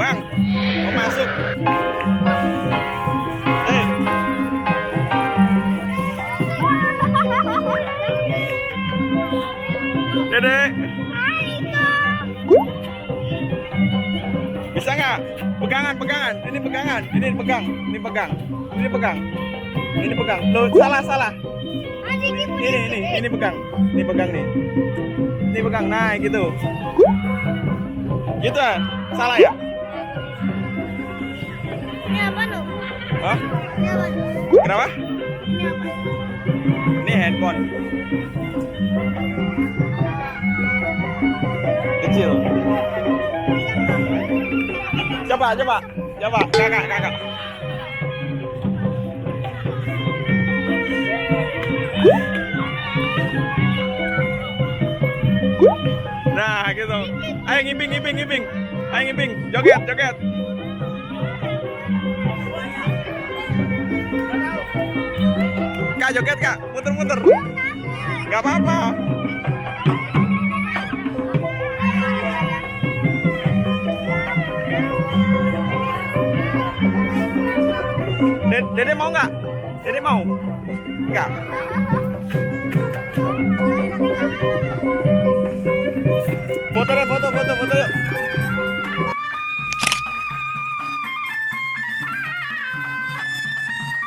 Bang, mau masuk. Eh, Dedek, bisa nggak? Pegangan, pegangan. Ini pegangan. Ini pegang. Ini pegang. Ini pegang. Ini pegang. Loh, salah, salah. Ini pegang. Ini pegang nih. Ini pegang. Nah, gitu. Gitu ah? Salah ya? Ini apa loh? Hah? Ini apa? Kenapa? Ini apa? Ini handphone. Kecil. Coba, coba. Coba, kakak, kakak. Nah, gitu. Ayo ngiping, ngiping, ngiping. Ayo ngiping, joget, joget. Kak, joget kak, muter-muter. Gak apa-apa. Dede mau nggak? Dede mau? Nggak.